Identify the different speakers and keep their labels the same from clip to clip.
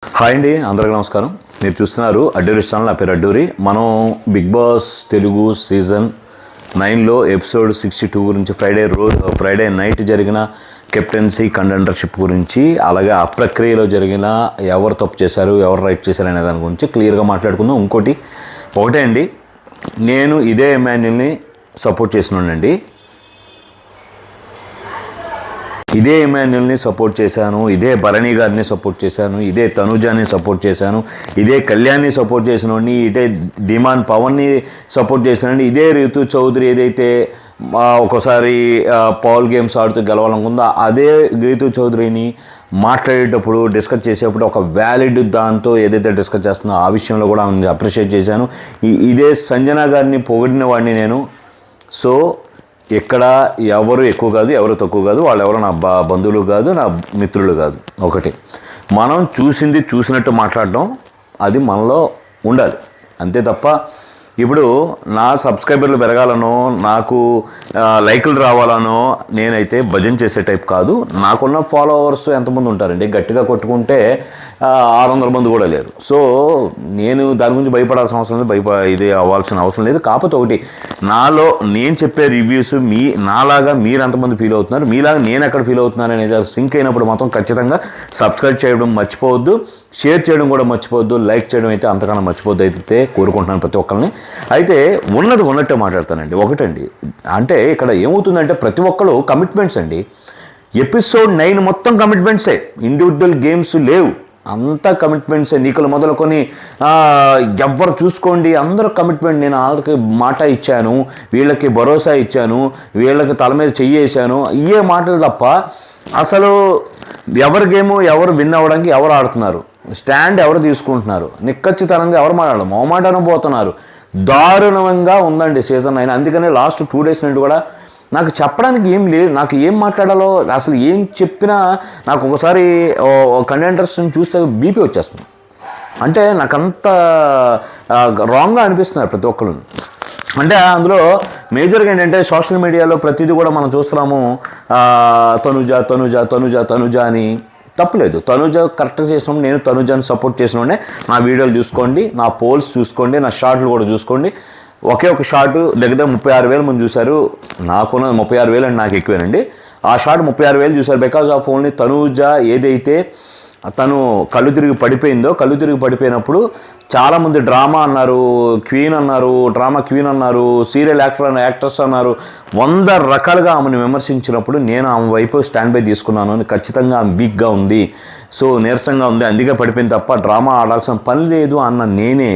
Speaker 1: Hi అండి, అందరికీ నమస్కారం. మీరు చూస్తున్నారు అడ్డూరి ఛానల్. నా పేరు అడ్డూరి. మనం బిగ్ బాస్ తెలుగు సీజన్ 9లో ఎపిసోడ్ 62 గురించి ఫ్రైడే నైట్ జరిగిన కెప్టెన్సీ కంటెండర్షిప్ గురించి, అలాగే ఆ ప్రక్రియలో జరిగిన ఎవరు తప్పు చేశారు ఎవరు రైట్ చేశారు అనే దాని గురించి క్లియర్గా మాట్లాడుకుందాం. ఒకటే అండి, నేను ఇదే ఎమాన్యుల్ని సపోర్ట్ చేసినానండి. ఇదే ఎమాన్యుల్ని సపోర్ట్ చేశాను, ఇదే భరణి గారిని సపోర్ట్ చేశాను, ఇదే తనుజాని సపోర్ట్ చేశాను, ఇదే కళ్యాణ్ని సపోర్ట్ చేసినోడిని, ఇదే ధీమాన్ పవన్ని సపోర్ట్ చేసినండి, ఇదే రితు చౌదరి ఏదైతే ఒకసారి పౌల్ గేమ్స్ ఆడుతూ గెలవాలనుకుందో అదే రితు చౌదరిని మాట్లాడేటప్పుడు డిస్కస్ చేసేటప్పుడు ఒక వ్యాలిడ్ దాంతో ఏదైతే డిస్కస్ చేస్తుందో ఆ విషయంలో కూడా అప్రిషియేట్ చేశాను. ఇదే సంజన గారిని పొగిడిన వాడిని నేను. సో ఇక్కడ ఎవరు ఎక్కువ కాదు, ఎవరు తక్కువ కాదు, వాళ్ళు ఎవరు నా బంధువులు కాదు, నా మిత్రులు కాదు. ఒకటి, మనం చూసినట్టు మాట్లాడడం అది మనలో ఉండాలి, అంతే తప్ప ఇప్పుడు నా సబ్స్క్రైబర్లు పెరగాలనో నాకు లైకులు రావాలనో నేనైతే భజన చేసే టైప్ కాదు. నాకున్న ఫాలోవర్స్ ఎంతమంది ఉంటారండి? గట్టిగా కొట్టుకుంటే 600 మంది కూడా లేరు. సో నేను దాని గురించి భయపడాల్సిన అవసరం లేదు, ఇది అవ్వాల్సిన అవసరం లేదు. కాకపోతే ఒకటి, నాలో నేను చెప్పే రివ్యూస్ నాలాగా మీరు ఎంతమంది ఫీల్ అవుతున్నారు, మీలాగా నేను ఎక్కడ ఫీల్ అవుతున్నాను అనేది సింక్ అయినప్పుడు మాత్రం ఖచ్చితంగా సబ్స్క్రైబ్ చేయడం మర్చిపోవద్దు, షేర్ చేయడం కూడా మర్చిపోవద్దు, లైక్ చేయడం అయితే అంతకన్నా మర్చిపోద్దు అయితే కోరుకుంటున్నాను ప్రతి ఒక్కరిని. అయితే ఉన్నట్టే మాట్లాడతానండి. ఒకటండి, అంటే ఇక్కడ ఏమవుతుందంటే ప్రతి ఒక్కరు కమిట్మెంట్స్ అండి. ఎపిసోడ్ 9 మొత్తం కమిట్మెంట్సే, ఇండివిజువల్ గేమ్స్ లేవు, అంతా కమిట్మెంట్సే. నీకులు మొదలుకొని ఎవ్వరు చూసుకోండి అందరూ కమిట్మెంట్. నేను వాళ్ళకి మాట ఇచ్చాను, వీళ్ళకి భరోసా ఇచ్చాను, వీళ్ళకి తల మీద చెయ్యేసాను, ఇవే మాటలు తప్ప అసలు ఎవరి గేము ఎవరు విన్ అవ్వడానికి ఎవరు ఆడుతున్నారు, స్టాండ్ ఎవరు తీసుకుంటున్నారు, నిక్కచ్చితనంగా ఎవరు మాట్లాడడం మొహమాటనం పోతున్నారు. దారుణంగా ఉందండి సీజన్ 9. అందుకనే లాస్ట్ 2 days నుండి కూడా నాకు చెప్పడానికి ఏం లేదు, నాకు ఏం మాట్లాడాలో అసలు ఏం చెప్పినా నాకు ఒకసారి కంటెంటర్స్ని చూస్తే బీపీ వచ్చేస్తుంది. అంటే నాకంత రాంగ్గా అనిపిస్తున్నారు ప్రతి ఒక్కరు. అంటే అందులో మేజర్గా ఏంటంటే సోషల్ మీడియాలో ప్రతిదీ కూడా మనం చూస్తున్నాము, తనుజ అని. తప్పులేదు, తనుజ కరెక్ట్గా చేసినప్పుడు నేను తనుజాని సపోర్ట్ చేసినోడే. నా వీడియోలు చూసుకోండి, నా పోల్స్ చూసుకోండి, నా షార్ట్లు కూడా చూసుకోండి. ఒకే ఒక షార్ట్ దగ్గర 36,000 మంది చూశారు. నాకున్న 36,000 అంటే నాకు ఎక్కువేనండి. ఆ షార్ట్ 36,000 చూశారు. బికాజ్ ఆఫ్ ఓన్లీ తనుజ ఏదైతే తను కళ్ళు తిరిగి పడిపోయినప్పుడు చాలామంది డ్రామా అన్నారు, డ్రామా క్వీన్ అన్నారు, సీరియల్ యాక్టర్స్ అన్నారు, 100 రకాలుగా ఆమెను విమర్శించినప్పుడు నేను ఆమె వైపు స్టాండ్ బై తీసుకున్నాను. ఖచ్చితంగా ఆమె వీక్గా ఉంది, సో నీరసంగా ఉంది, అందుకే పడిపోయింది తప్ప డ్రామా ఆడాల్సిన పని లేదు అన్న నేనే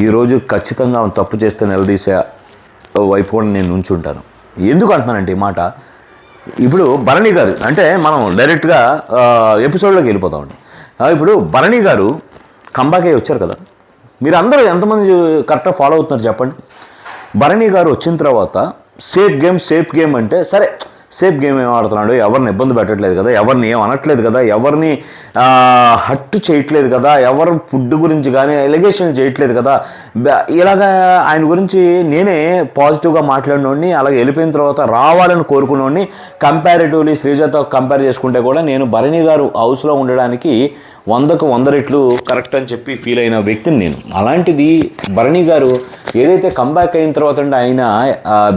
Speaker 1: ఈరోజు ఖచ్చితంగా ఆమె తప్పు చేస్తే నిలదీసే వైపు కూడా నేను ఉంచుంటాను. ఎందుకు అంటున్నానంటే ఈ మాట, ఇప్పుడు భరణి గారు అంటే మనం డైరెక్ట్గా ఎపిసోడ్లోకి వెళ్ళిపోతామండి. ఇప్పుడు భరణి గారు కంబ్యాక్ అయ్యి వచ్చారు కదా, మీరు అందరూ ఎంతమంది కరెక్ట్గా ఫాలో అవుతున్నారు చెప్పండి. భరణి గారు వచ్చిన తర్వాత సేఫ్ గేమ్ అంటే సరే, సేఫ్ గేమ్ ఏం ఆడుతున్నాడు, ఎవరిని ఇబ్బంది పెట్టట్లేదు కదా, ఎవరిని ఏం అనట్లేదు కదా, ఎవరిని హట్ చేయట్లేదు కదా, ఎవరు ఫుడ్ గురించి కానీ ఎలిగేషన్ చేయట్లేదు కదా, ఇలాగా ఆయన గురించి నేనే పాజిటివ్గా మాట్లాడినోడిని. అలాగే వెళ్ళిపోయిన తర్వాత రావాలని కోరుకున్నోడిని. కంపారిటివ్లీ శ్రీజతో కంపేర్ చేసుకుంటే కూడా నేను భరణి గారు హౌస్లో ఉండడానికి 100కు 100 రెట్లు కరెక్ట్ అని చెప్పి ఫీల్ అయిన వ్యక్తిని నేను. అలాంటిది భరణి గారు ఏదైతే కంబ్యాక్ అయిన తర్వాత ఆయన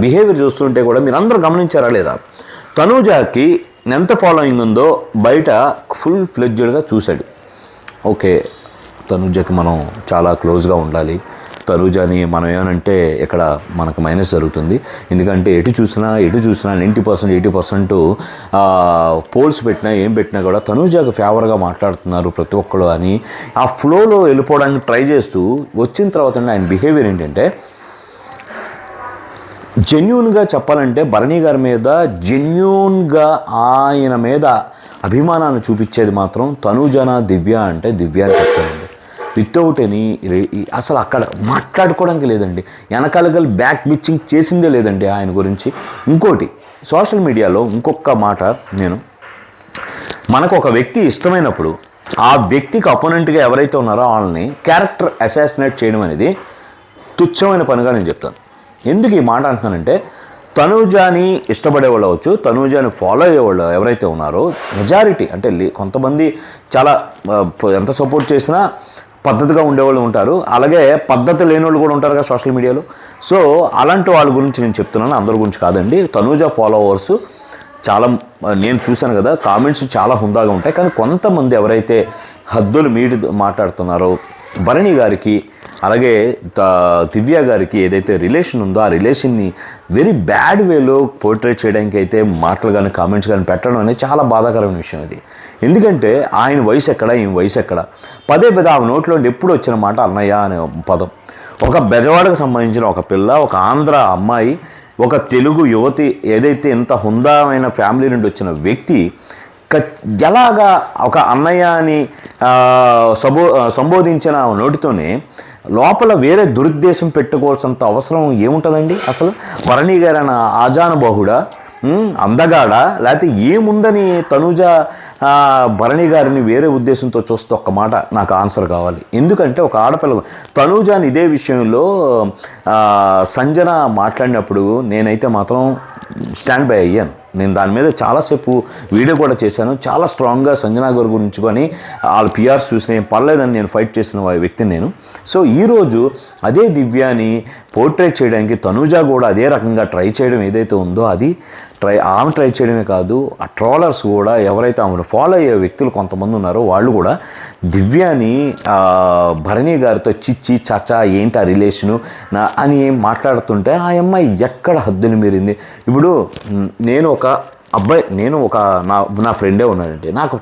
Speaker 1: బిహేవియర్ చూస్తుంటే కూడా మీరు అందరూ గమనించారా లేదా, తనుజాకి ఎంత ఫాలోయింగ్ ఉందో బయట ఫుల్ ఫ్లెడ్జ్డ్గా చూశాడు. ఓకే, తనుజాకి మనం చాలా క్లోజ్గా ఉండాలి, తనుజాని మనం ఏమనంటే ఇక్కడ మనకు మైనస్ జరుగుతుంది. ఎందుకంటే ఎటు చూసినా 90% 80% పోల్స్ ఏం పెట్టినా కూడా తనుజాకి ఫేవర్గా మాట్లాడుతున్నారు ప్రతి ఒక్కరు అని ఆ ఫ్లోలో వెళ్ళిపోవడానికి ట్రై చేస్తూ వచ్చిన తర్వాత ఆయన బిహేవియర్ ఏంటంటే, జెన్యూన్గా చెప్పాలంటే భరణి గారి మీద ఆయన మీద అభిమానాన్ని చూపించేది మాత్రం తనుజన దివ్య అంటే దివ్య అని చెప్తానండి. వితౌట్ ఎనీ అసలు అక్కడ మాట్లాడుకోవడానికి లేదండి, వెనకాల బ్యాక్ బిచ్చింగ్ చేసిందే లేదండి ఆయన గురించి. ఇంకోటి, సోషల్ మీడియాలో ఇంకొక మాట, మనకు ఒక వ్యక్తి ఇష్టమైనప్పుడు ఆ వ్యక్తికి అపోనెంట్గా ఎవరైతే ఉన్నారో వాళ్ళని క్యారెక్టర్ అసాసినేట్ చేయడం అనేది తుచ్చమైన పనిగా నేను చెప్తాను. ఎందుకు ఈ మాట అంటున్నానంటే, తనూజాని ఇష్టపడేవాళ్ళు అవ్వచ్చు, తనూజాని ఫాలో అయ్యేవాళ్ళు ఎవరైతే ఉన్నారో మెజారిటీ అంటే కొంతమంది చాలా ఎంత సపోర్ట్ చేసినా పద్ధతిగా ఉండేవాళ్ళు ఉంటారు, అలాగే పద్ధతి లేని వాళ్ళు కూడా ఉంటారు కదా సోషల్ మీడియాలో. సో అలాంటి వాళ్ళ గురించి నేను చెప్తున్నాను, అందరి గురించి కాదండి. తనూజ ఫాలోవర్స్ చాలా నేను చూశాను కదా, కామెంట్స్ చాలా హుందాగా ఉంటాయి. కానీ కొంతమంది ఎవరైతే హద్దులు మీడి మాట్లాడుతున్నారో భరణి గారికి అలాగే దివ్య గారికి ఏదైతే రిలేషన్ ఉందో ఆ రిలేషన్ని వెరీ బ్యాడ్ వేలో పోర్ట్రేట్ చేయడానికి అయితే మాటలు కానీ కామెంట్స్ కానీ పెట్టడం అనేది చాలా బాధాకరమైన విషయం ఇది. ఎందుకంటే ఆయన వయసు ఎక్కడ, ఈయన వయసు ఎక్కడ, పదే ఆ నోట్లో ఎప్పుడు వచ్చిన మాట అన్నయ్య అనే పదం. ఒక బెజవాడకు సంబంధించిన ఒక పిల్ల, ఒక ఆంధ్ర అమ్మాయి, ఒక తెలుగు యువతి ఏదైతే ఇంత హుందామైన ఫ్యామిలీ నుండి వచ్చిన వ్యక్తి ఎలాగా ఒక అన్నయ్య అని సంబోధించిన నోటితోనే లోపల వేరే దురుద్దేశం పెట్టుకోవాల్సినంత అవసరం ఏముంటుందండి? అసలు భరణి గారైన ఆజానుబాహుడా, అందగాడ, లేకపోతే ఏముందని తనూజ భరణి గారిని వేరే ఉద్దేశంతో చూస్తే ఒక్క మాట నాకు ఆన్సర్ కావాలి. ఎందుకంటే ఒక ఆడపిల్ల తనూజాని ఇదే విషయంలో సంజన మాట్లాడినప్పుడు నేనైతే మాత్రం స్టాండ్ బై అయ్యాను. నేను దాని మీద చాలాసేపు వీడియో కూడా చేశాను. చాలా స్ట్రాంగ్గా సంజనా గారి గురించి కానీ వాళ్ళ పిఆర్స్ చూసిన ఏం పర్లేదని నేను ఫైట్ చేసిన వ్యక్తిని నేను. సో ఈరోజు అదే దివ్యాని పోర్ట్రేట్ చేయడానికి తనూజ కూడా అదే రకంగా ట్రై చేయడం ఏదైతే ఉందో అది ఆమె ట్రై చేయడమే కాదు, ఆ ట్రోలర్స్ కూడా ఎవరైతే ఆమెను ఫాలో అయ్యే వ్యక్తులు కొంతమంది ఉన్నారో వాళ్ళు కూడా దివ్యాని భరణి గారితో చిచ్చి చాచా ఏంటి ఆ రిలేషను అని మాట్లాడుతుంటే ఆ అమ్మాయి ఎక్కడ హద్దుని మీరింది. ఇప్పుడు నేను ఒక అబ్బాయి, నేను ఒక నా ఫ్రెండే ఉన్నాడండి, నాకు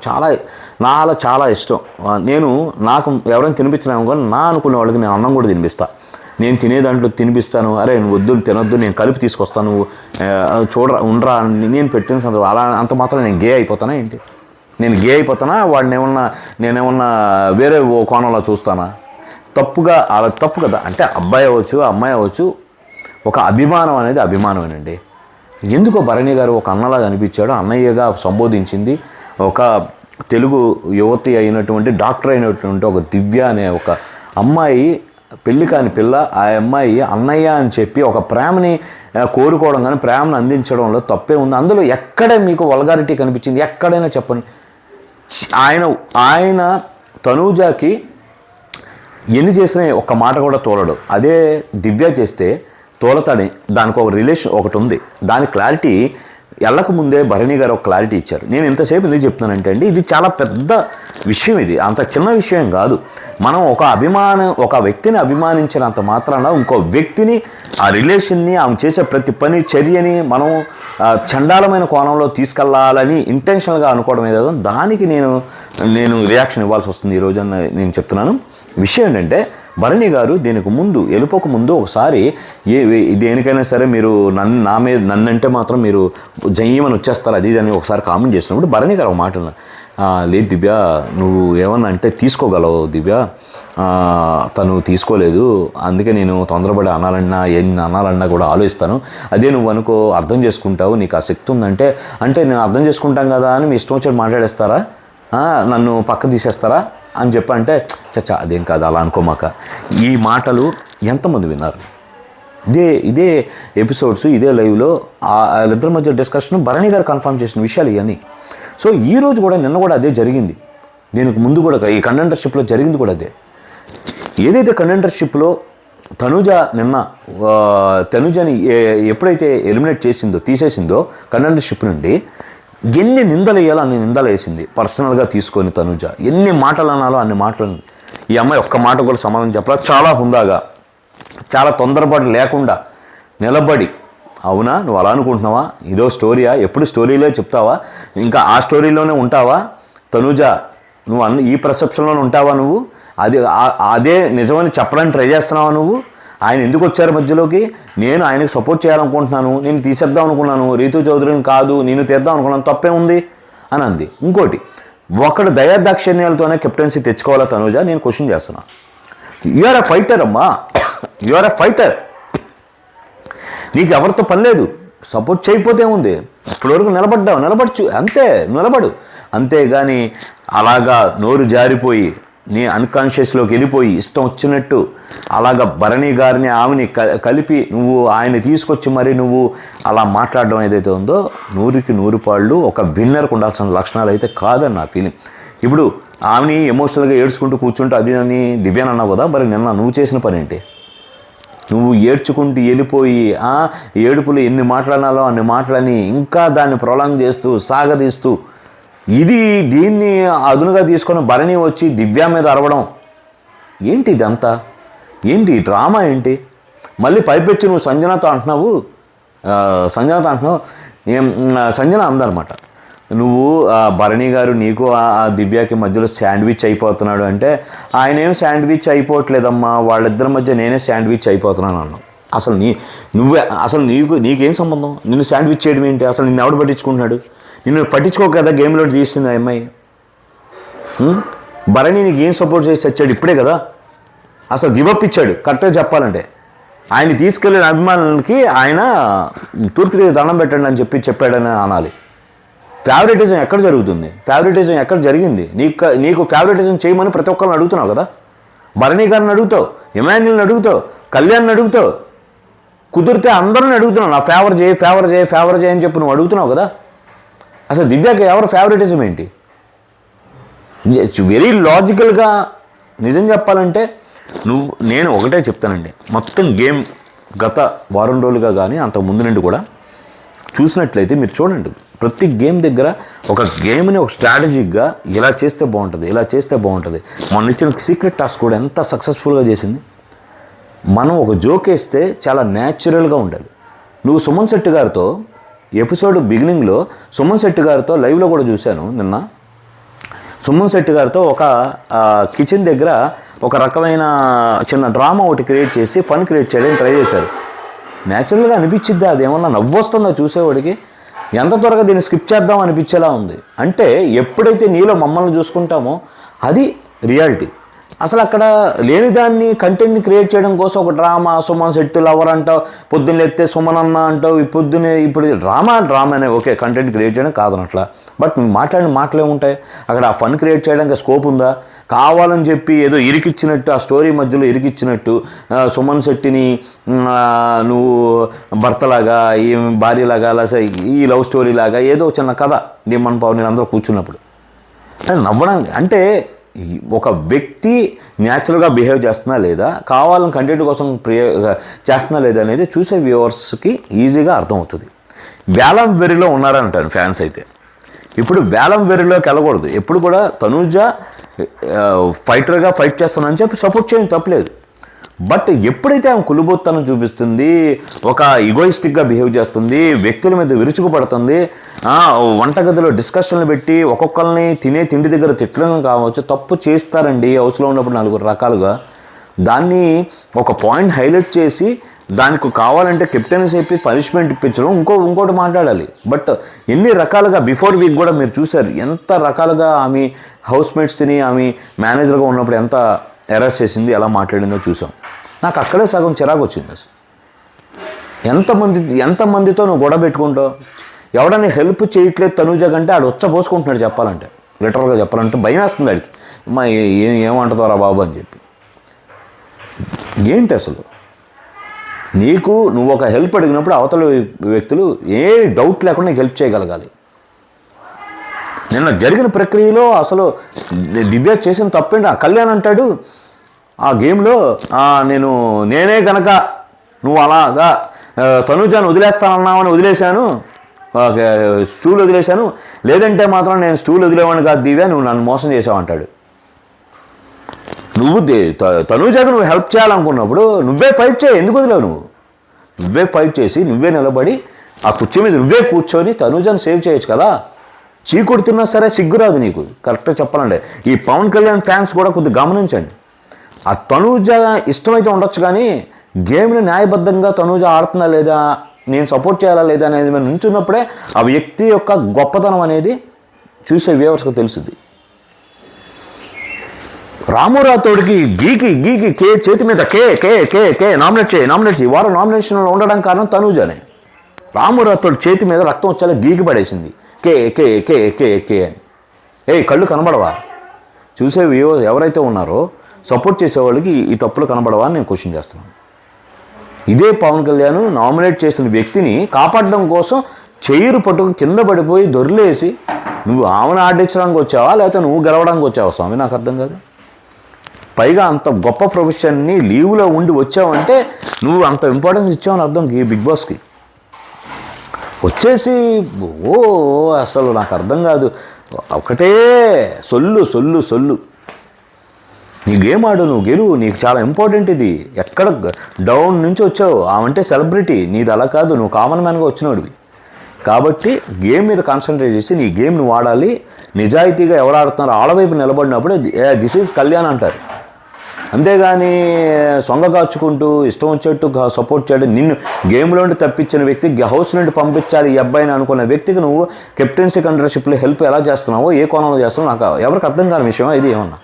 Speaker 1: చాలా ఇష్టం. నాకు ఎవరైనా తినిపించినా నా అనుకునే వాళ్ళకి నేను అన్నం కూడా తినిపిస్తాను. నేను తినే దాంట్లో తినిపిస్తాను. అరే నువ్వు వద్దు తినొద్దు, నేను కలిపి తీసుకొస్తాను, నువ్వు ఉండరా నేను పెట్టిన సందర్భం అలా అంత మాత్రం నేను గే అయిపోతానా ఏంటి? నేను గే అయిపోతానా? నేనేమన్నా వేరే కోణంలో చూస్తానా? అలా తప్పు కదా. అంటే అబ్బాయి అవ్వచ్చు అమ్మాయి అవ్వచ్చు, ఒక అభిమానం అనేది అభిమానమేనండి. ఎందుకో భరణి గారు ఒక అన్నలాగా అనిపించాడు, అన్నయ్యగా సంబోధించింది ఒక తెలుగు యువతి అయినటువంటి డాక్టర్ అయినటువంటి ఒక దివ్య అనే ఒక అమ్మాయి, పెళ్లి కాని పిల్ల. ఆ అమ్మాయి అన్నయ్య అని చెప్పి ఒక ప్రేమని కోరుకోవడం కానీ ప్రేమను అందించడంలో తప్పే ఉంది. అందులో ఎక్కడ మీకు వల్గారిటీ కనిపించింది? ఎక్కడైనా చెప్పండి. ఆయన తనూజాకి ఎన్ని చేసినా ఒక్క మాట కూడా తోలడు. అదే దివ్య చేస్తే తోలతాడు. దానికి ఒక రిలేషన్ ఒకటి ఉంది. దాని క్లారిటీ ఎళ్ళకు ముందే భరణి గారు ఒక క్లారిటీ ఇచ్చారు. నేను ఎంతసేపు ఎందుకు చెప్తున్నానంటే అండి, ఇది చాలా పెద్ద విషయం, ఇది అంత చిన్న విషయం కాదు. మనం ఒక వ్యక్తిని అభిమానించినంత మాత్రాన ఇంకో వ్యక్తిని, ఆ రిలేషన్ని, ఆమె చేసే ప్రతి పని చర్యని మనం చండాలమైన కోణంలో తీసుకెళ్లాలని ఇంటెన్షనల్గా అనుకోవడం ఏదో దానికి నేను రియాక్షన్ ఇవ్వాల్సి వస్తుంది ఈరోజు అని నేను చెప్తున్నాను. విషయం ఏంటంటే భరణి గారు దీనికి ముందు వెళ్ళిపోక ముందు ఒకసారి దేనికైనా సరే మీరు నన్నంటే మాత్రం మీరు జయ్యమని వచ్చేస్తారు అది అని ఒకసారి కామెంట్ చేసినప్పుడు భరణి గారు ఒక మాట అన్నారు, లేదు దివ్య నువ్వు ఏమన్నా అంటే తీసుకోగలవు దివ్య, తను తీసుకోలేదు, అందుకే నేను తొందరపడి అనాలన్నా కూడా ఆలోచిస్తాను. అదే నువ్వు అనుకో అర్థం చేసుకుంటావు, నీకు ఆ శక్తి ఉందంటే అంటే నేను అర్థం చేసుకుంటాం కదా అని మీ ఇష్టం వచ్చి మాట్లాడేస్తారా, నన్ను పక్క తీసేస్తారా అని చెప్పంటే చచ్చా అదేం కాదు అలా అనుకోమాక. ఈ మాటలు ఎంతమంది విన్నారు? ఇదే ఎపిసోడ్స్ ఇదే లైవ్లో వాళ్ళిద్దరి మధ్య డిస్కషన్ భరణి గారు కన్ఫర్మ్ చేసిన విషయాలు ఇవన్నీ. సో ఈరోజు కూడా నిన్న కూడా అదే జరిగింది. దీనికి ముందు కూడా ఈ కంటెండర్షిప్లో జరిగింది కూడా అదే. ఏదైతే కంటెండర్షిప్లో తనుజని ఎప్పుడైతే ఎలిమినేట్ తీసేసిందో కంటెండర్షిప్ నుండి ఎన్ని నిందలు వేయాలో అన్ని నిందలు వేసింది పర్సనల్గా తీసుకొని తనుజ. ఎన్ని మాటలు అనాలో అన్ని మాటలు. ఈ అమ్మాయి ఒక్క మాట కూడా సమాధానం చెప్పాలి. చాలా హుందాగా, చాలా తొందరపాటు లేకుండా నిలబడి, అవునా నువ్వు అలా అనుకుంటున్నావా, ఇదో స్టోరీయా, ఎప్పుడు స్టోరీలో చెప్తావా, ఇంకా ఆ స్టోరీలోనే ఉంటావా తనుజ, నువ్వు ఈ పర్సెప్షన్లోనే ఉంటావా, నువ్వు అదే నిజమని చెప్పడానికి ట్రై చేస్తున్నావా నువ్వు? ఆయన ఎందుకు వచ్చారు మధ్యలోకి? నేను ఆయనకు సపోర్ట్ చేయాలనుకుంటున్నాను, నేను తీసేద్దాం అనుకున్నాను, రీతు చౌదరిని కాదు నేను తీద్దాం అనుకున్నాను, తప్పే ఉంది అని అంది. ఇంకోటి, ఒకడు దయాదాక్షిణ్యాలతోనే కెప్టెన్సీ తెచ్చుకోవాలా తనుజ? నేను క్వశ్చన్ చేస్తున్నా. యూఆర్ ఎ ఫైటర్ అమ్మా, యూఆర్ ఎ ఫైటర్. నీకు ఎవరితో పని లేదు, సపోర్ట్ చేయకపోతే ఉంది, ఇప్పటివరకు నిలబడ్డావు, నిలబడచ్చు అంతే, నిలబడు. అంతేగాని అలాగా నోరు జారిపోయి నీ అన్కాన్షియస్లోకి వెళ్ళిపోయి ఇష్టం వచ్చినట్టు అలాగ భరణి గారిని ఆమెని కలిపి నువ్వు ఆయన తీసుకొచ్చి మరి నువ్వు అలా మాట్లాడడం ఏదైతే ఉందో 100కి 100 పాళ్ళు ఒక విన్నర్కి ఉండాల్సిన లక్షణాలు అయితే కాదని నా ఫీలింగ్. ఇప్పుడు ఆమెని ఎమోషనల్గా ఏడ్చుకుంటూ కూర్చుంటూ అది అని దివ్యాన్ అన్నావు కదా, మరి నిన్న నువ్వు చేసిన పని ఏంటి? నువ్వు ఏడ్చుకుంటూ వెళ్ళిపోయి ఏడుపులు ఎన్ని మాట్లాడాలో అన్ని మాటలని ఇంకా దాన్ని ప్రొలాంగ్ చేస్తూ సాగదీస్తూ దీన్ని అదునుగా తీసుకొని భరణి వచ్చి దివ్య మీద అరవడం ఏంటి? ఇదంతా ఏంటి? డ్రామా ఏంటి? మళ్ళీ పైపెచ్చి నువ్వు సంజనతో అంటున్నావు. సంజన అందనమాట, నువ్వు భరణి గారు నీకు ఆ దివ్యకి మధ్యలో శాండ్విచ్ అయిపోతున్నాడు అంటే, ఆయన ఏం శాండ్విచ్ అయిపోవట్లేదమ్మా, వాళ్ళిద్దరి మధ్య నేనే శాండ్విచ్ అయిపోతున్నాను అన్నావు. అసలు నీకేం సంబంధం? నిన్ను శాండ్విచ్ చేయడం ఏంటి? అసలు నిన్ను ఎవడు పట్టించుకుంటున్నాడు? నిన్ను పట్టించుకోక కదా గేమ్లో తీసింది ఆ అమ్మాయి. భరణి నీకు ఏం సపోర్ట్ చేసి వచ్చాడు ఇప్పుడే కదా, అసలు గివప్ ఇచ్చాడు. కరెక్ట్గా చెప్పాలంటే ఆయన తీసుకెళ్ళిన అభిమానులకి ఆయన తూర్పుకి దండం పెట్టండి అని చెప్పాడని అనాలి. ఫేవరెటిజం ఎక్కడ జరుగుతుంది? ఫేవరెటిజం ఎక్కడ జరిగింది? నీకు ఫేవరెటిజం చేయమని ప్రతి ఒక్కరిని అడుగుతున్నావు కదా. భరణి గారిని అడుగుతావు, ఇమాన్యుల్ని అడుగుతావు, కళ్యాణ్ని అడుగుతావు, కుదిరితే అందరిని అడుగుతున్నావు. నా ఫేవర్ చేయి అని చెప్పి నువ్వు అడుగుతున్నావు కదా. అసలు దివ్యకి ఎవరు ఫేవరెటిజం ఏంటి? వెరీ లాజికల్గా నిజం చెప్పాలంటే నేను ఒకటే చెప్తానండి, మొత్తం గేమ్ గత వారం రోజులుగా కానీ అంతకు ముందు నుండి కూడా చూసినట్లయితే మీరు చూడండి, ప్రతి గేమ్ దగ్గర ఒక గేమ్ని ఒక స్ట్రాటజిక్గా ఇలా చేస్తే బాగుంటుంది. మొన్న ఇచ్చిన సీక్రెట్ టాస్క్ కూడా ఎంత సక్సెస్ఫుల్గా చేసింది. మనం ఒక జోక్ వేస్తే చాలా న్యాచురల్గా ఉండాలి. నువ్వు సుమన్ శెట్టి గారితో ఎపిసోడ్ బిగినింగ్లో సుమన్ శెట్టి గారితో లైవ్లో కూడా చూశాను నిన్న. సుమన్ శెట్టి గారితో ఒక కిచెన్ దగ్గర ఒక రకమైన చిన్న డ్రామా ఒకటి క్రియేట్ చేసి ఫన్ క్రియేట్ చేయడానికి ట్రై చేశారు. న్యాచురల్గా అనిపించిద్దా? అది ఏమన్నా నవ్వు వస్తుందా చూసేవాడికి? ఎంత త్వరగా దీన్ని స్కిప్ చేద్దాం అనిపించేలా ఉంది. అంటే ఎప్పుడైతే నీలో మమ్మల్ని చూసుకుంటామో అది రియాలిటీ. అసలు అక్కడ లేని దాన్ని కంటెంట్ని క్రియేట్ చేయడం కోసం ఒక డ్రామా, సుమన్ శెట్టి లవర్ అంటావు, పొద్దున్న ఎత్తే సుమన్ అన్న అంటావు, ఇప్పుడు డ్రామానే ఓకే కంటెంట్ క్రియేట్ చేయడం కాదనట్లా. బట్ మాట్లాడిన మాటలే ఉంటాయి అక్కడ. ఆ ఫన్ క్రియేట్ చేయడానికి స్కోప్ ఉందా? కావాలని చెప్పి ఏదో ఇరికిచ్చినట్టు, ఆ స్టోరీ మధ్యలో ఇరికిచ్చినట్టు సుమన్ శెట్టిని నువ్వు భర్తలాగా, ఈ భార్యలాగా, అలా ఈ లవ్ స్టోరీ లాగా ఏదో చిన్న కథ డిమాండ్ పవన్ అందరూ కూర్చున్నప్పుడు నవ్వడం అంటే ఒక వ్యక్తి న్యాచురల్గా బిహేవ్ చేస్తున్నా లేదా, కావాలని కంటెంట్ కోసం చేస్తున్నా లేదా అనేది చూసే వ్యూవర్స్కి ఈజీగా అర్థమవుతుంది. వేలం వెర్రిలో ఉన్నారంటాను ఫ్యాన్స్ అయితే. ఇప్పుడు వేలం వెర్రిలోకి వెళ్ళకూడదు. ఎప్పుడు కూడా తనూజ ఫైటర్గా ఫైట్ చేస్తానని చెప్పి సపోర్ట్ చేయడం తప్పలేదు. బట్ ఎప్పుడైతే ఆమె కులుబొత్తనం చూపిస్తుంది, ఒక ఈగోయిస్టిక్గా బిహేవ్ చేస్తుంది, వ్యక్తుల మీద విరుచుకుపడుతుంది, వంటగదిలో డిస్కషన్లు పెట్టి ఒక్కొక్కరిని తినే తిండి దగ్గర తిట్టడం కావచ్చు, తప్పు చేస్తారండి హౌస్లో ఉన్నప్పుడు 4 రకాలుగా. దాన్ని ఒక పాయింట్ హైలైట్ చేసి దానికి కావాలంటే కెప్టెన్సీ చెప్పి పనిష్మెంట్ ఇప్పించడం, ఇంకోటి మాట్లాడాలి. బట్ ఎన్ని రకాలుగా బిఫోర్ వీక్ కూడా మీరు చూశారు ఎంత రకాలుగా ఆమె హౌస్మేట్స్ని ఆమె మేనేజర్గా ఉన్నప్పుడు ఎంత అరెస్ట్ చేసింది, ఎలా మాట్లాడిందో చూసాం. నాకు అక్కడే సగం చిరాకు వచ్చింది. అసలు ఎంతమందితో నువ్వు గొడవ పెట్టుకుంటావు? ఎవడని హెల్ప్ చేయట్లేదు తనూజ కంటే ఆడు పోసుకుంటున్నాడు చెప్పాలంటే, లిటరల్గా చెప్పాలంటే భయం వేస్తుంది ఆడికి. అమ్మా ఏమంటుందోరా బాబు అని చెప్పి. ఏంటి అసలు నువ్వు ఒక హెల్ప్ అడిగినప్పుడు అవతల వ్యక్తులు ఏ డౌట్ లేకుండా నీకు హెల్ప్ చేయగలగాలి. నిన్న జరిగిన ప్రక్రియలో అసలు దివ్య చేసిన తప్పేంటి? ఆ కళ్యాణ్ అంటాడు ఆ గేమ్లో, నేనే కనుక నువ్వు అలాగా తనూజాను వదిలేస్తానన్నావని వదిలేశాను, స్టూల్ వదిలేశాను, లేదంటే మాత్రం నేను స్టూల్ వదిలేవాడిని కాదు దివ్య, నువ్వు నన్ను మోసం చేసావంటాడు. నువ్వు తనూజాకు నువ్వు హెల్ప్ చేయాలనుకున్నప్పుడు నువ్వే ఫైట్ చేయి. ఎందుకు వదిలేవు? నువ్వే ఫైట్ చేసి నువ్వే నిలబడి ఆ కుర్చీ మీద నువ్వే కూర్చొని తనూజాను సేవ్ చేయొచ్చు కదా. చీకొడుతున్నా సరే సిగ్గురాదు నీకు. కరెక్ట్గా చెప్పాలంటే ఈ పవన్ కళ్యాణ్ ఫ్యాన్స్ కూడా కొద్దిగా గమనించండి. ఆ తనూజ ఇష్టమైతే ఉండొచ్చు, కానీ గేమ్ని న్యాయబద్ధంగా తనూజ ఆడుతుందా లేదా, నేను సపోర్ట్ చేయాలా లేదా అనేది మేము నుంచున్నప్పుడే ఆ వ్యక్తి యొక్క గొప్పతనం అనేది చూసే వ్యూవర్స్కి తెలుస్తుంది. రామురాతోడికి గీకి కే చేతి మీద కే నామినేట్ చేయి వారు నామినేషన్లో ఉండడానికి కారణం తనూజనే. రామురాతోడి చేతి మీద రక్తం వచ్చేలా గీకి పడేసింది కే అని. కళ్ళు కనబడవా? చూసే ఎవరైతే ఉన్నారో సపోర్ట్ చేసేవాళ్ళకి ఈ తప్పులు కనబడవా అని నేను క్వశ్చన్ చేస్తున్నాను. ఇదే పవన్ కళ్యాణ్ నామినేట్ చేసిన వ్యక్తిని కాపాడడం కోసం చైరు పట్టుకు కింద పడిపోయి దొర్లేసి నువ్వు ఆమెను ఆడించడానికి వచ్చావా లేకపోతే నువ్వు గెలవడానికి వచ్చావా స్వామి? నాకు అర్థం కాదు. పైగా అంత గొప్ప ప్రొఫెషన్ని లీవ్లో ఉండి వచ్చావంటే నువ్వు అంత ఇంపార్టెన్స్ ఇచ్చావని అర్థం ఈ బిగ్ బాస్కి. వచ్చేసి అసలు నాకు అర్థం కాదు. ఒకటే సొల్లు సొల్లు సొల్లు. నీ గేమ్ ఆడు, నువ్వు గెలువు, నీకు చాలా ఇంపార్టెంట్ ఇది. ఎక్కడ డౌన్ నుంచి వచ్చావు, ఆమంటే సెలబ్రిటీ, నీది అలా కాదు, నువ్వు కామన్ మ్యాన్గా వచ్చినోడివి. కాబట్టి గేమ్ మీద కాన్సన్ట్రేట్ చేసి నీ గేమ్ నువ్వు ఆడాలి. నిజాయితీగా ఎవరు ఆడుతున్నారో ఆడవైపు నిలబడినప్పుడు దిస్ ఈజ్ కళ్యాణ్ అంటారు. అంతేగాని సొంగ కాచుకుంటూ ఇష్టం వచ్చేట్టు సపోర్ట్ చేయడం, నిన్ను గేమ్లో నుండి తప్పించిన వ్యక్తి హౌస్ నుండి పంపించాలి ఈ అబ్బాయిని అనుకున్న వ్యక్తికి నువ్వు కెప్టెన్సీ కండర్షిప్లో హెల్ప్ ఎలా చేస్తున్నావో, ఏ కోణంలో చేస్తున్నావో నాకు ఎవరికి అర్థం కాని విషయం ఇది. ఏమన్నా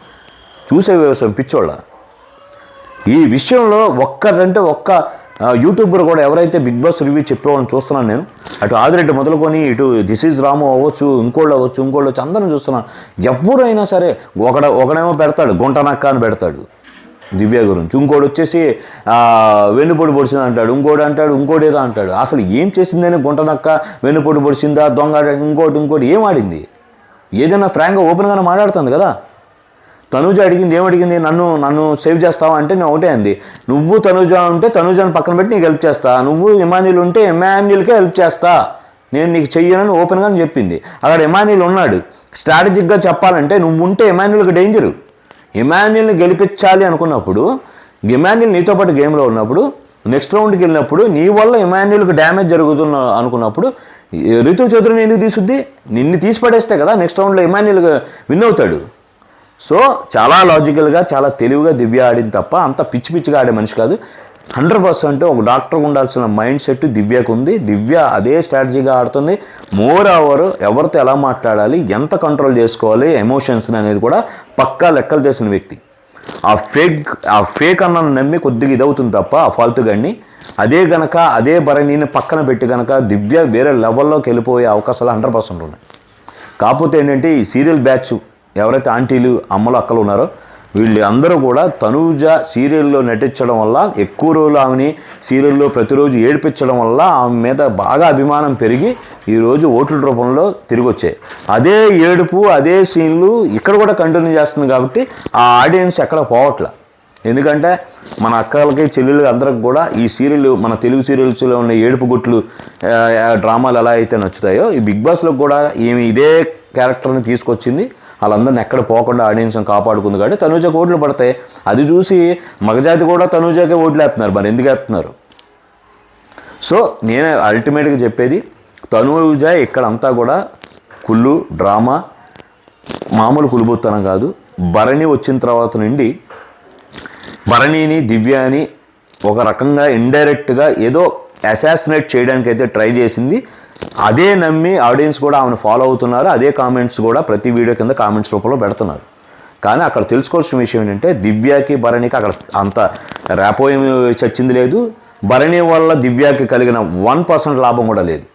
Speaker 1: చూసే వ్యవసాయం పిచ్చోళ్ళ. ఈ విషయంలో ఒక్కరంటే ఒక్క యూట్యూబర్ కూడా ఎవరైతే బిగ్ బాస్ రివ్యూ చెప్పేవాళ్ళని చూస్తున్నాను నేను. అటు ఆదిరెడ్డి మొదలుకొని ఇటు దిస్ ఈజ్ రాము అవ్వచ్చు, ఇంకోళ్ళు అవ్వచ్చు, అందరం చూస్తున్నాను. ఎవరైనా సరే ఒకడేమో పెడతాడు గుంటనక్క అని పెడతాడు దివ్య గురించి, ఇంకోటి వచ్చేసి వెన్నుపొడి పొడిచింది అంటాడు, ఇంకోటి ఏదో అంటాడు. అసలు ఏం చేసిందని గుంటనక్క వెన్నుపొడి పొడిచిందా, దొంగ, ఇంకోటి ఏం ఆడింది? ఏదైనా ఫ్రాంక్గా ఓపెన్గానే మాట్లాడుతుంది కదా. తనూజ అడిగింది, ఏమడిగింది? నన్ను సేవ్ చేస్తావా అంటే నేను ఒకటే అంది, నువ్వు తనూజ ఉంటే తనూజని పక్కన పెట్టి నీకు హెల్ప్ చేస్తా, నువ్వు ఇమాన్యుల్ ఉంటే ఇమాన్యుల్కే హెల్ప్ చేస్తా, నేను నీకు చెయ్యనని ఓపెన్గానే చెప్పింది. అక్కడ ఇమాన్యుల్ ఉన్నాడు. స్ట్రాటజిక్గా చెప్పాలంటే నువ్వు ఉంటే ఇమాన్యుల్కి డేంజరు. ఇమాన్యుల్ని గెలిపించాలి అనుకున్నప్పుడు, ఇమాన్యుల్ నీతో పాటు గేమ్లో ఉన్నప్పుడు, నెక్స్ట్ రౌండ్కి వెళ్ళినప్పుడు నీ వల్ల ఇమాన్యుల్కి డ్యామేజ్ జరుగుతున్న అనుకున్నప్పుడు రితు చౌదరిని ఎందుకు తీసుద్ది? నిన్ను తీసి పడేస్తే కదా నెక్స్ట్ రౌండ్లో ఇమాన్యుల్ విన్ అవుతాడు. సో చాలా లాజికల్గా చాలా తెలివిగా దివ్య ఆడింది తప్ప అంత పిచ్చి పిచ్చిగా ఆడే మనిషి కాదు. 100% ఒక డాక్టర్గా ఉండాల్సిన మైండ్ సెట్ దివ్యకు ఉంది. దివ్య అదే స్ట్రాటజీగా ఆడుతుంది. మోర్ ఓవర్ ఎవరితో ఎలా మాట్లాడాలి, ఎంత కంట్రోల్ చేసుకోవాలి ఎమోషన్స్ని అనేది కూడా పక్కా లెక్కలు చేసిన వ్యక్తి. ఆ ఫేక్ అన్నను నమ్మి కొద్దిగా ఇదవుతుంది తప్ప ఆ ఫాల్తుగాడిని. అదే భరణిని పక్కన పెట్టి కనుక దివ్య వేరే లెవెల్లోకి వెళ్ళిపోయే అవకాశాలు 100% ఉన్నాయి. కాకపోతే ఏంటంటే ఈ సీరియల్ బ్యాచ్ ఎవరైతే ఆంటీలు, అమ్మలు, అక్కలు ఉన్నారో వీళ్ళు అందరూ కూడా తనూజ సీరియల్లో నటించడం వల్ల ఎక్కువ రోజులు ఆమెని సీరియల్లో ప్రతిరోజు ఏడిపించడం వల్ల ఆమె మీద బాగా అభిమానం పెరిగి ఈరోజు ఓట్ల రూపంలో తిరిగి వచ్చాయి. అదే ఏడుపు, అదే సీన్లు ఇక్కడ కూడా కంటిన్యూ చేస్తుంది. కాబట్టి ఆ ఆడియన్స్ ఎక్కడ పోవట్ల. ఎందుకంటే మన అక్కలకి, చెల్లెళ్ళకి అందరికి కూడా ఈ సీరియల్, మన తెలుగు సీరియల్స్లో ఉన్న ఏడుపు గుట్లు డ్రామాలు ఎలా అయితే నచ్చుతాయో ఈ బిగ్ బాస్లో కూడా ఈమె ఇదే క్యారెక్టర్ని తీసుకొచ్చింది. వాళ్ళందరిని ఎక్కడ పోకుండా ఆడియన్స్ని కాపాడుకుంది. కాబట్టి తనూజకి ఓట్లు పడతాయి. అది చూసి మగజాతి కూడా తనూజకే ఓట్లు వేస్తున్నారు. మరి ఎందుకు వేస్తున్నారు? సో నేను అల్టిమేట్గా చెప్పేది, తనూజ ఇక్కడంతా కూడా కుళ్ళు డ్రామా, మామూలు కులుబుత్తనం కాదు. భరణి వచ్చిన తర్వాత నుండి భరణిని, దివ్యాని ఒక రకంగా ఇండైరెక్ట్గా ఏదో అసాసినేట్ చేయడానికి అయితే ట్రై చేసింది. అదే నమ్మి ఆడియన్స్ కూడా ఆమెను ఫాలో అవుతున్నారు. అదే కామెంట్స్ కూడా ప్రతి వీడియో కింద కామెంట్స్ రూపంలో పెడుతున్నారు. కానీ అక్కడ తెలుసుకోవాల్సిన విషయం ఏంటంటే దివ్యకి, భరణికి అక్కడ అంత ర్యాపో ఏమి చచ్చింది లేదు. భరణి వల్ల దివ్యకి కలిగిన 1% లాభం కూడా లేదు.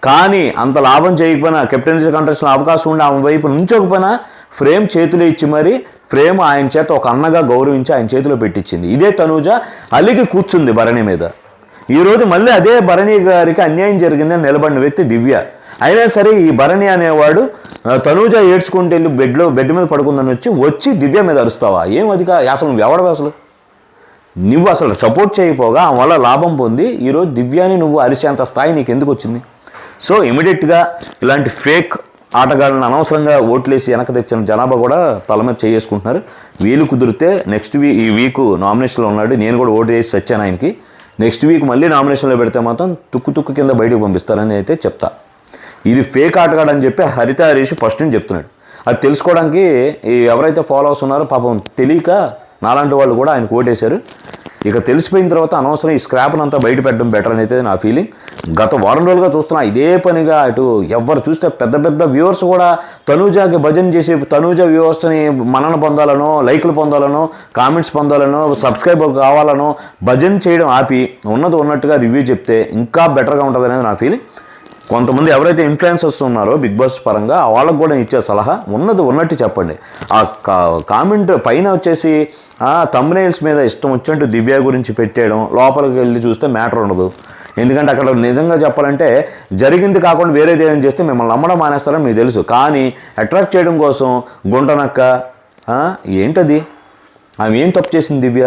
Speaker 1: కానీ అంత లాభం చేయకపోయినా, కెప్టెన్సీ కంటెస్ట్లో అవకాశం ఉండి ఆమె వైపు నుంచోకపోయినా ఫ్రేమ్ చేతిలో ఇచ్చి మరి ఫ్రేమ్ ఆయన చేత ఒక అన్నగా గౌరవించి ఆయన చేతిలో పెట్టించింది. ఇదే తనూజ అలిగి కూర్చుంది భరణి మీద. ఈరోజు మళ్ళీ అదే భరణి గారికి అన్యాయం జరిగిందని నిలబడిన వ్యక్తి దివ్య. అయినా సరే ఈ భరణి అనేవాడు తనూజ ఏడ్చుకుంటూ వెళ్ళి బెడ్ మీద పడుకుందని వచ్చి దివ్య మీద అరుస్తావా? ఏం అది అసలు నువ్వు ఎవడవు? నువ్వు అసలు సపోర్ట్ చేయకపోగా ఆ వల్ల లాభం పొంది ఈరోజు దివ్యాని నువ్వు అరిసేంత స్థాయి నీకు ఎందుకు వచ్చింది? సో ఇమీడియట్గా ఇలాంటి ఫేక్ ఆటగాళ్ళని అనవసరంగా ఓట్లేసి వెనక తెచ్చిన జనాభా కూడా తల మీద చేసుకుంటున్నారు. వీలు కుదిరితే నెక్స్ట్ ఈ వీక్ నామినేషన్లో ఉన్నాడు. నేను కూడా ఓటు వేసి వచ్చాను ఆయనకి. నెక్స్ట్ వీక్ మళ్ళీ నామినేషన్లో పెడితే మాత్రం తుక్కు కింద బయటకు పంపిస్తారని అయితే చెప్తా. ఇది ఫేక్ ఆటగాడని చెప్పి హరిత హరీష్ ఫస్ట్ నుంచి చెప్తున్నాడు. అది తెలుసుకోవడానికి ఎవరైతే ఫాలోవర్స్ ఉన్నారో పాపం తెలియక నాలాంటి వాళ్ళు కూడా ఆయనకు ఓటేశారు. ఇక తెలిసిపోయిన తర్వాత అనవసరం ఈ స్క్రాప్ని అంతా బయట పెట్టడం బెటర్ అని అయితే నా ఫీలింగ్. గత వారం రోజులుగా చూస్తున్నా ఇదే పనిగా అటు ఎవరు చూస్తే పెద్ద వ్యూవర్స్ కూడా తనూజాకి భజన చేసి తనూజ వ్యూవర్స్ని మనన పొందాలనో, లైకులు పొందాలనో, కామెంట్స్ పొందాలనో, సబ్స్క్రైబర్ కావాలనో భజన చేయడం ఆపి ఉన్నది ఉన్నట్టుగా రివ్యూ చెప్తే ఇంకా బెటర్గా ఉంటుంది అనేది నా ఫీలింగ్. కొంతమంది ఎవరైతే ఇన్ఫ్లుయెన్సర్స్ ఉన్నారో బిగ్ బాస్ పరంగా వాళ్ళకు కూడా ఇచ్చే సలహా ఉన్నది ఉన్నట్టు చెప్పండి. ఆ కామెంట్ పైన వచ్చేసి థంబ్నెయిల్స్ మీద ఇష్టం వచ్చినట్టు దివ్య గురించి పెట్టేయడం, లోపలికి వెళ్ళి చూస్తే మ్యాటర్ ఉండదు. ఎందుకంటే అక్కడ నిజంగా చెప్పాలంటే జరిగింది కాకుండా వేరేది ఏం చేస్తే మిమ్మల్ని నమ్మడం మానేస్తారని మీకు తెలుసు. కానీ అట్రాక్ట్ చేయడం కోసం గుంటనక్క ఏంటది, ఆమె ఏం తప్పు చేసింది దివ్య?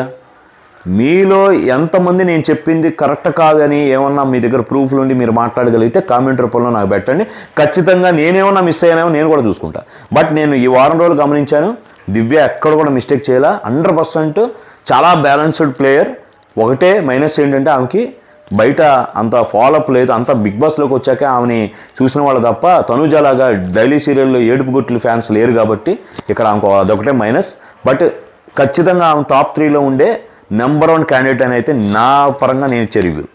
Speaker 1: మీలో ఎంతమంది నేను చెప్పింది కరెక్ట్ కాదని ఏమన్నా మీ దగ్గర ప్రూఫ్లు ఉండి మీరు మాట్లాడగలిగితే కామెంట్ రూపంలో నాకు పెట్టండి. ఖచ్చితంగా నేనేమన్నా మిస్ అయ్యానేమో నేను కూడా చూసుకుంటా. బట్ నేను ఈ వారం రోజులు గమనించాను, దివ్య ఎక్కడ కూడా మిస్టేక్ చేయాల, 100% చాలా బ్యాలెన్స్డ్ ప్లేయర్. ఒకటే మైనస్ ఏంటంటే ఆమెకి బయట అంత ఫాలోఅప్ లేదు. అంత బిగ్ బాస్లోకి వచ్చాక ఆమెని చూసిన వాళ్ళు తప్ప తనుజలాగా డైలీ సీరియల్లో ఏడుపు గుట్లు ఫ్యాన్స్ లేరు కాబట్టి ఇక్కడ ఆమెకు అదొకటే మైనస్. బట్ ఖచ్చితంగా ఆమె టాప్ 3లో ఉండే నెంబర్ 1 క్యాండిడేట్ అని అయితే నా పరంగా నేను ఇచ్చే రివ్యూ.